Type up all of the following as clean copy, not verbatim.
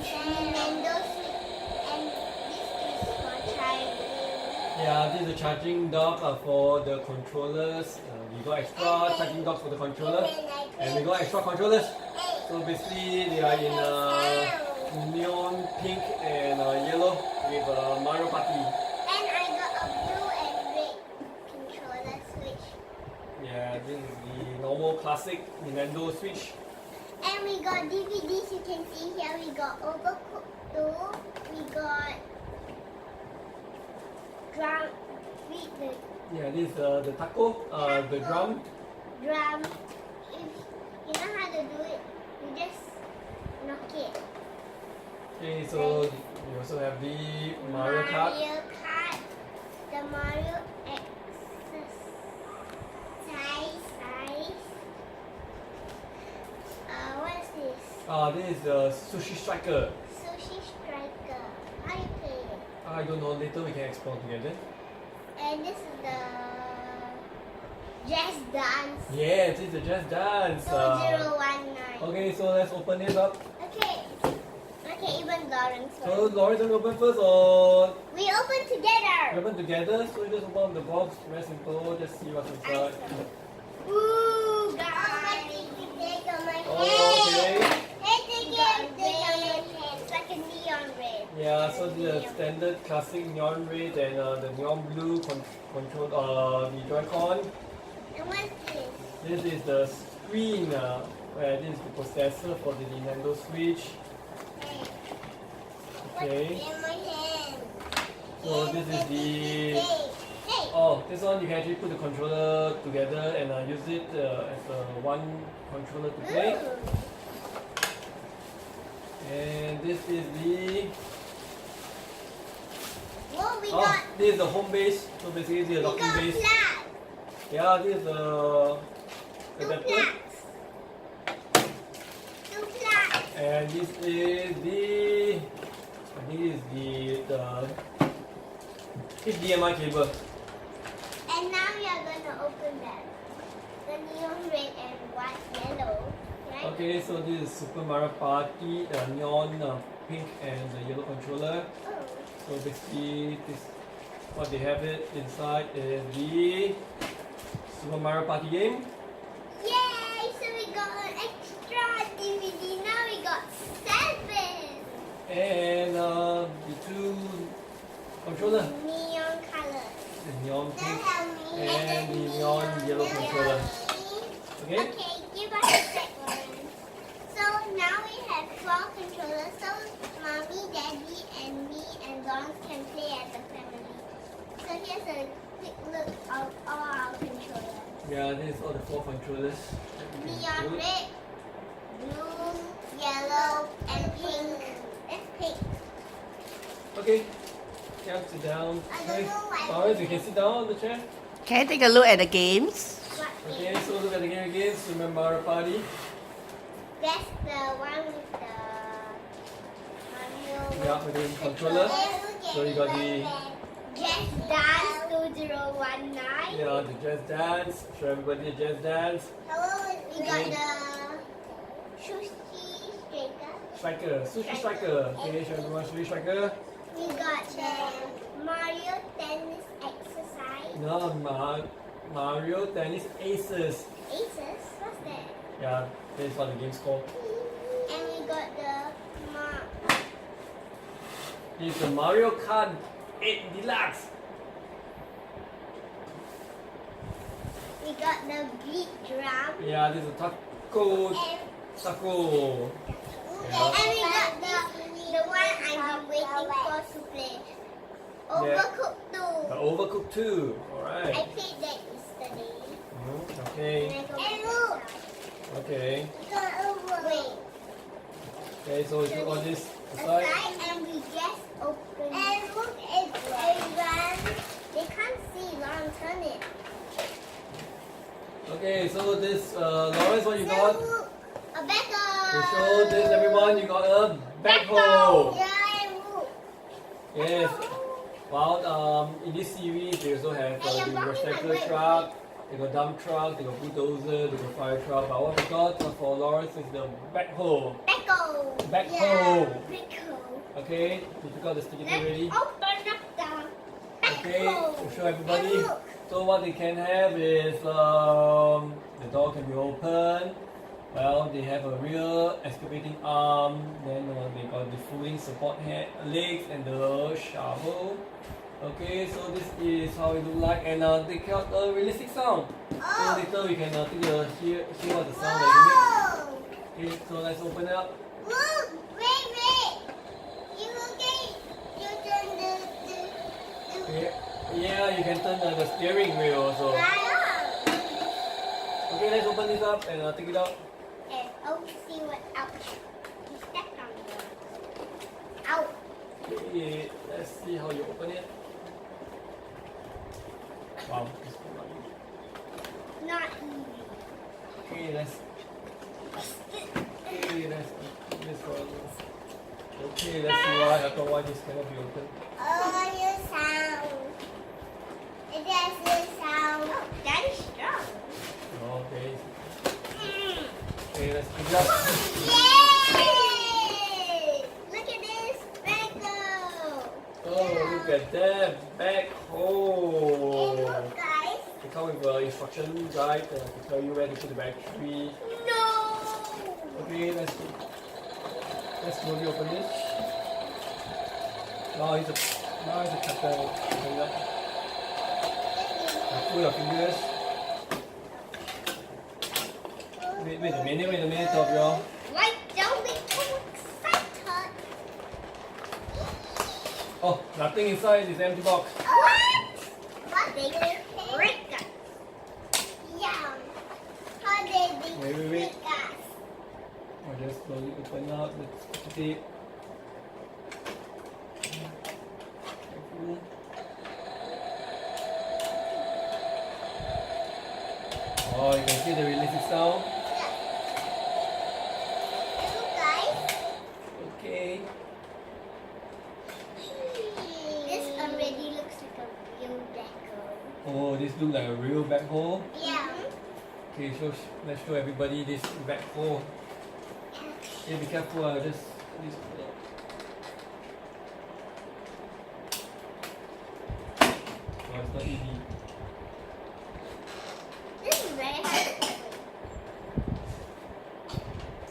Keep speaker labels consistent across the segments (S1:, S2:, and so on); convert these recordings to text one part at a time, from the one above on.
S1: switch.
S2: Nintendo Switch. And this is for charging.
S1: Yeah, this is the charging dock for the controllers. We got extra charging docks for the controller, and we got extra controllers. So basically, they are in neon pink and yellow with Mario Party.
S2: And I got a blue and red controller switch.
S1: Yeah, this is the normal classic Nintendo Switch.
S2: And we got DVDs. You can see here. We got Overcooked 2. We got drum.
S1: Yeah, this is the taco, the drum.
S2: Drum. If you know how to do it, you just knock it.
S1: Okay, so we also have the Mario Kart.
S2: Mario Kart. The Mario exercise. What is this?
S1: This is the Sushi Striker.
S2: Sushi Striker. How do you play it?
S1: I don't know, later we can explore together.
S2: And this is the Jazz Dance.
S1: Yeah, this is the Just Dance.
S2: 2019.
S1: Okay, so let's open it up.
S2: Okay. Okay, even Lawrence.
S1: So Lawrence, want to open first or
S2: We open together.
S1: we open together? So you just open up the box, very simple, just see what's inside.
S2: Ooh, guys.
S1: Oh, okay.
S2: It's like a neon red.
S1: Yeah, so the standard classic neon red and the neon blue control the Joy-Con.
S2: And what's this?
S1: This is the screen where this is the processor for the Nintendo Switch. Okay.
S2: What's in my hand?
S1: So this is the
S2: Hey.
S1: oh, this one you can actually put the controller together and use it as one controller to play.
S2: Ooh.
S1: And this is the
S2: Whoa, we got
S1: this is the home base. So basically this is the docking base.
S2: flags.
S1: Yeah, this is the
S2: Two
S1: adapter.
S2: flags. Two flags.
S1: And this is the I think this is the HDMI cable.
S2: And now we are gonna open that. The neon red and white yellow. Right?
S1: Okay, so this is Super Mario Party, the neon pink and the yellow controller.
S2: Oh.
S1: So basically, this what they have it inside is the Super Mario Party game.
S2: Yay! So we got an extra DVD. Now we got 7
S1: And the two controller,
S2: neon colors.
S1: the neon pink
S2: Help me.
S1: and the neon yellow controller. Okay?
S2: Okay, give us a second. So now we have 4 controllers. So mommy, daddy, and me and Lawrence can play as a family. So here's a quick look of all our controllers.
S1: Yeah, this is all the 4 controllers.
S2: Neon red, blue, yellow, and pink. That's pink.
S1: Okay, yeah, sit down.
S2: I don't
S1: Okay,
S2: know why.
S1: Lawrence, you can sit down on the chair.
S3: Can I take a look at the games?
S2: What
S1: Okay,
S2: is?
S1: so look at the game again. Super Mario Party.
S2: That's the one with the Mario.
S1: Yeah, with the controller. So you got the
S2: Just Dance 2019.
S1: yeah the Just Dance. Show everybody the Just Dance.
S2: We got the Sushi Striker.
S1: Striker, Sushi Striker. Okay, show everyone Sushi Striker.
S2: We got the Mario Tennis Exercise.
S1: No, Mario Tennis Aces.
S2: Aces? What's that?
S1: Yeah, this is what the game's called.
S2: And we got the
S1: This is the Mario Kart 8 Deluxe.
S2: we got the beat drum.
S1: Yeah, this is a taco.
S2: And
S1: Taco.
S2: And we got the one I've been waiting for to play. Overcooked 2.
S1: The Overcooked 2.
S2: I
S1: Alright.
S2: played that yesterday.
S1: Okay.
S2: And look!
S1: Okay.
S2: Wait.
S1: Okay, so we put all this
S2: Aside
S1: aside.
S2: and we just open it. And look, it's everyone. They can't see. Long turn it.
S1: Okay, so this Lawrence, what you
S2: So
S1: got?
S2: look, a backhoe.
S1: To show this everyone, you got a backhoe.
S2: Yeah, and look.
S1: Yes. Well, in this series, they also have
S2: Hey, you're
S1: the
S2: blocking my
S1: recycler
S2: way.
S1: truck, they got dump truck, they got bulldozer, they got fire truck. But what we got for Lawrence is the backhoe.
S2: Backhoe. backhoe.
S1: Backhoe.
S2: Yeah, backhoe.
S1: Okay, you took out the sticky tape
S2: Let's
S1: already.
S2: open up the
S1: Okay,
S2: backhoe.
S1: to show everybody.
S2: And look.
S1: So what they can have is the door can be open. Well, they have a real excavating arm. Then they got the fooling support legs and the shovel. Okay, so this is how it look like, and they got a realistic sound. So
S2: Oh.
S1: later we can hear what the sound that it makes.
S2: Whoa.
S1: Okay, so let's open it up.
S2: Look, wait. You look at, you turn the
S1: Okay. Yeah, you can turn the steering wheel also.
S2: Wow.
S1: Okay, let's open this up and take it out.
S2: And see what ouch. You stepped on the ouch.
S1: Okay, let's see how you open it. Wow, it's not easy.
S2: Not easy.
S1: Okay, let's go. Okay, let's see why this cannot be opened.
S2: Oh, you sound. It has this sound. Oh, that is strong.
S1: Okay. Okay, let's pick it up.
S2: Yay! Look at this backhoe.
S1: Oh, look at that backhoe.
S2: And look, guys.
S1: It comes with an instruction guide to tell you where to put the battery.
S2: No.
S1: Okay, let's slowly open this. Now it's a cutter. Open it up. Pull your fingers. Wait a minute, Tokyo.
S2: Like, don't be too excited.
S1: Oh, nothing inside this empty box.
S2: What? What they trick us? Yeah. How did they
S1: Wait.
S2: trick us?
S1: I'll just slowly open up the tape. Careful. Oh, you can see the realistic sound.
S2: Look, guys.
S1: Okay.
S2: This already looks like a real backhoe.
S1: Oh, this looks like a real backhoe.
S2: Yeah.
S1: Okay, so let's show everybody this backhoe. Okay, be careful. Just this. Oh, it's not easy.
S2: This is very hard.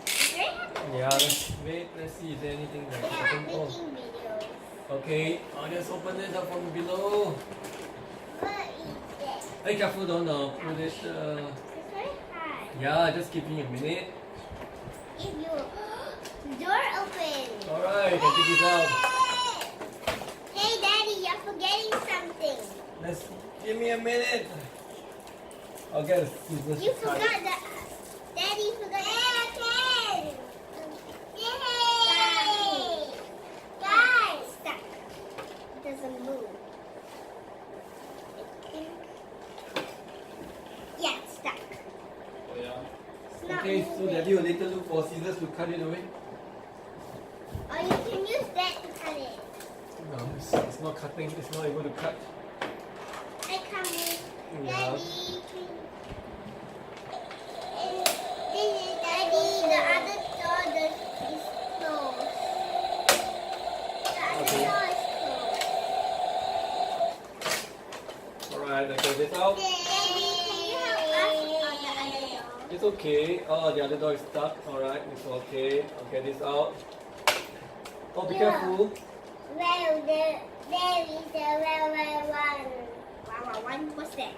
S2: It's very hard.
S1: Yeah, let's wait. Let's see if there's anything that
S2: They are
S1: happened. Oh,
S2: making videos.
S1: okay. I'll just open it up from below.
S2: What is this?
S1: Hey, careful, don't put it.
S2: It's very hard.
S1: Yeah, just give me a minute.
S2: If you door open.
S1: Alright, you can take this out.
S2: Hey, Daddy, you're forgetting something.
S1: Let's give me a minute. I'll get a scissors.
S2: You
S1: to cut
S2: forgot
S1: it.
S2: the. Daddy forgot the pen. Yay! Guys, stuck. It doesn't move. Yeah, it's stuck.
S1: Oh, yeah.
S2: It's not
S1: Okay, so
S2: moving.
S1: Daddy will later look for scissors to cut it away.
S2: Or you can use that to cut it.
S1: No, it's not cutting. It's not able to cut.
S2: I come with
S1: Yeah.
S2: Daddy. And this is Daddy. The other door is closed. The other
S1: Okay.
S2: door is closed.
S1: Alright, I get this out.
S2: Daddy, can you help us on the other door?
S1: It's okay. Oh, the other door is stuck. Alright, it's okay. I'll get this out. Oh, be
S2: Yeah.
S1: careful.
S2: Well, there is a well one. Wow, one. What's that?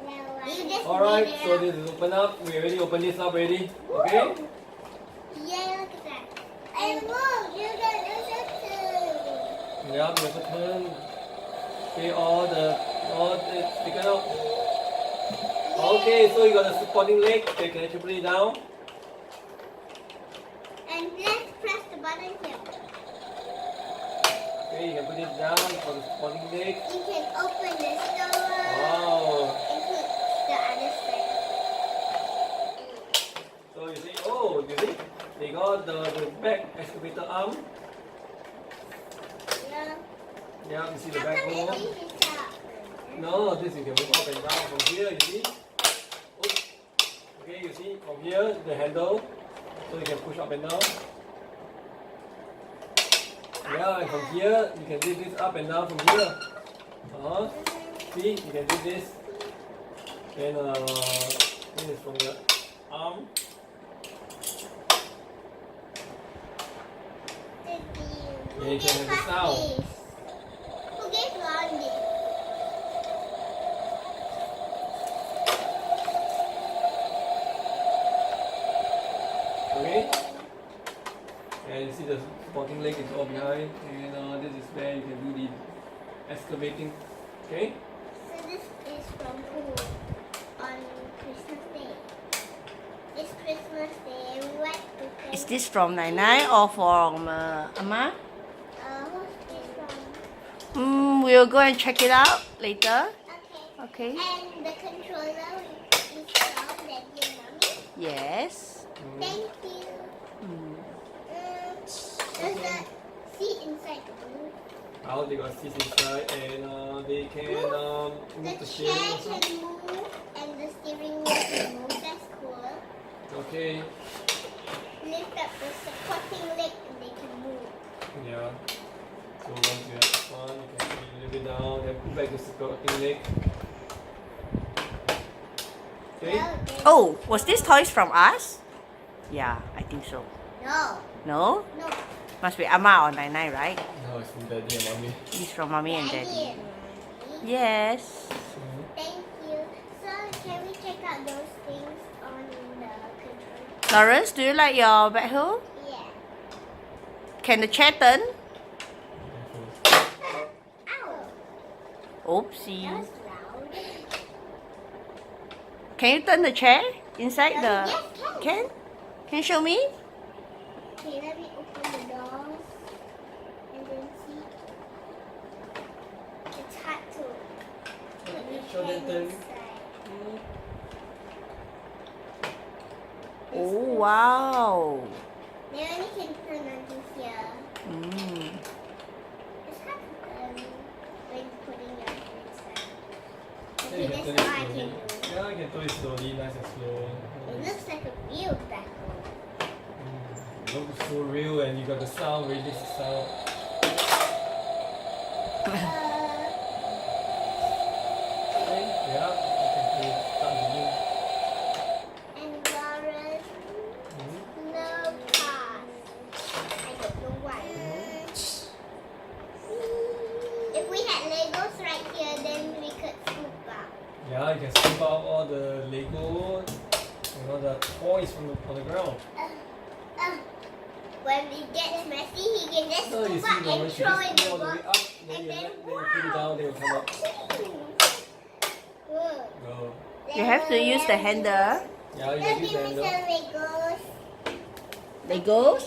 S2: Well one. You just
S1: Alright,
S2: made it
S1: so
S2: up.
S1: this is open up. We already opened this up already. Okay?
S2: Yeah, look at that. And look, you got this too.
S1: Yeah, we have to turn. Okay, all it's taken out. Okay, so you got a supporting leg. Okay, can you put it down?
S2: And let's press the button here.
S1: Okay, you can put it down for the supporting leg.
S2: You can open this door
S1: Wow.
S2: and put the other side.
S1: So you see, they got the back excavator arm.
S2: Yeah.
S1: Yeah, you see the
S2: How
S1: back
S2: come
S1: hole.
S2: it is up?
S1: No, this you can move up and down from here, you see. Oops. Okay, you see from here the handle, so you can push up and down. Yeah, and from here you can lift this up and down from here. See, you can do this. Then this is from the arm.
S2: Who
S1: you can have the sound.
S2: Who gave Ron this?
S1: Okay? And you see the supporting leg is all behind, and this is where you can do the excavating. Okay?
S2: So this is from who? On Christmas Day. It's Christmas Day. We went to play.
S3: Is this from Nai Nai or from Ama?
S2: Who's this from?
S3: We'll go and check it out later.
S2: Okay.
S3: Okay.
S2: And the controller is from Daddy and Mommy.
S3: Yes.
S2: Thank you. There's a seat inside the booth.
S1: Now they got seats inside, and they can move the
S2: The
S1: steering
S2: chair
S1: also.
S2: can move and the steering wheel can move. That's cool.
S1: Okay.
S2: Lift up the supporting leg and they can move.
S1: Yeah. So once you have this one, you can put it a little bit down, then put back the supporting leg. Okay.
S2: Well, then-
S3: Oh, was this toys from us? Yeah, I think so.
S2: No.
S3: No?
S2: No.
S3: Must be Ama or Nai Nai, right?
S1: Now it's from Daddy and Mommy.
S3: It's from Mommy and Daddy.
S2: and Mommy.
S3: Yes.
S2: Thank you. So can we check out those things on the controller?
S3: Lawrence, do you like your backhoe?
S2: Yeah.
S3: Can the chair turn?
S2: Ow.
S3: Oopsie.
S2: That was loud.
S3: Can you turn the chair inside the...
S2: Yes,
S3: Can? Can you show me?
S2: Okay, let me open the doors and then see. It's hard to put the
S1: Show them
S2: hand
S1: turn.
S2: inside.
S3: Oh, wow.
S2: They only can turn onto here.
S3: Mm.
S2: It's hard to turn when putting your hand inside.
S1: Then you
S2: Okay,
S1: can
S2: that's
S1: turn
S2: all I
S1: it
S2: can
S1: slowly.
S2: do.
S1: Yeah, you can turn it slowly, nice and slow.
S2: It looks like a real backhoe.
S1: It looks so real, and you got the sound, really the sound. Okay, yeah, you can play start the game.
S2: And Lawrence, no pass. I don't know why. If we had Legos right here, then we could scoop out.
S1: Yeah, you can scoop out all the Lego and all the toys from on the ground.
S2: When it gets messy, he can just
S1: So you
S2: scoop
S1: see,
S2: out and
S1: Lawrence, you
S2: throw
S1: just
S2: in
S1: put
S2: the
S1: all the way
S2: box.
S1: up, then
S2: And
S1: you
S2: then,
S1: put it down, they will come up.
S2: Whoa.
S1: Go.
S3: You have to use the handle.
S1: Yeah, you
S2: Let
S1: can
S2: me
S1: use the
S2: some
S1: handle.
S2: Legos.
S3: Legos?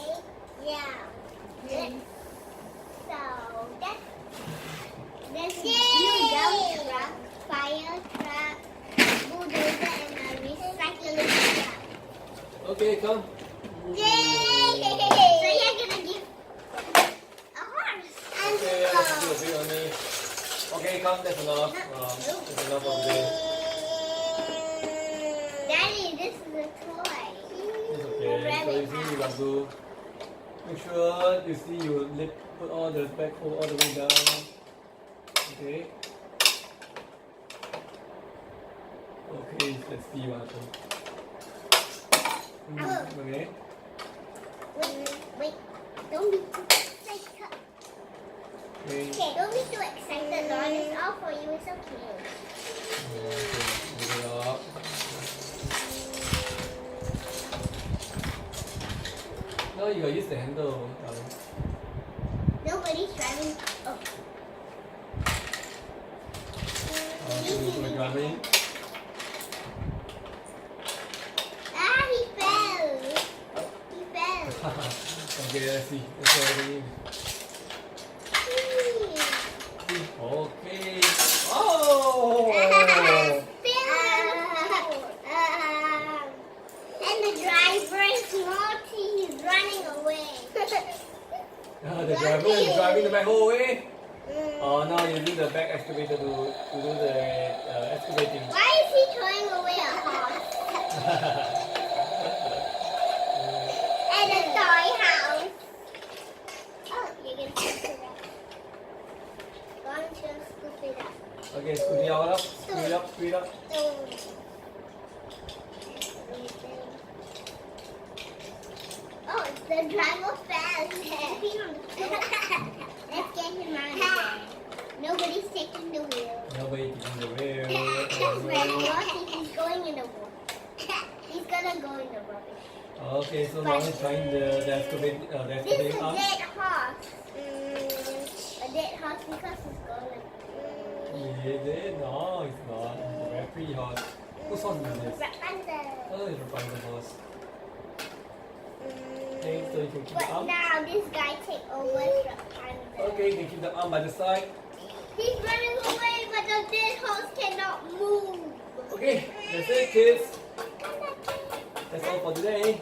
S2: Yeah. So there's a dump truck, fire truck, bulldozer, and a recycling truck.
S1: Okay, come.
S2: Yay! So you're gonna give a horse and
S1: Okay, let's do a
S2: so.
S1: bit on me. Okay, come, that's enough. That's enough for today.
S2: Daddy, this is a toy.
S1: It's okay. So you see, you got to make sure you see you put all the backhoe all the way down. Okay. Okay, let's see what happens. Okay.
S2: Wait, don't be too excited.
S1: Okay.
S2: Okay, don't be too excited, Lauren. It's all for you. It's okay.
S1: Okay, move it up. No, you gotta use the handle.
S2: Nobody's driving. Oh.
S1: We're driving.
S2: Ah, he fell. He fell.
S1: Okay, let's see. Let's go ahead. Okay. Oh!
S2: And the driver is naughty. He's running away.
S1: The driver is driving the backhoe away. Oh, now you need the back excavator to do the excavating.
S2: Why is he throwing away a horse? And a toy house. Oh, you can see Straight up.
S1: Okay, scoot it out. Scoot it up. Scoot it up.
S2: Oh, the driver fell. Let's get him out of there. Nobody's taking the wheel.
S1: Nobody taking the wheel.
S2: That's Red Rossi. He's going in the water. He's gonna go in the rubbish.
S1: Okay, so now he's trying the excavating
S2: This is a
S1: arm.
S2: dead horse. A dead horse because it's gonna.
S1: Is it? No, it's not. It's a very pretty horse. Whose horse is this?
S2: Rapunzel.
S1: Oh, it's Rapunzel's horse. Okay, so you can keep the
S2: But
S1: arm.
S2: now this guy take over Rapunzel.
S1: Okay, you can keep the arm by the side.
S2: He's running away, but the dead horse cannot move.
S1: Okay, that's it, kids. That's all for today.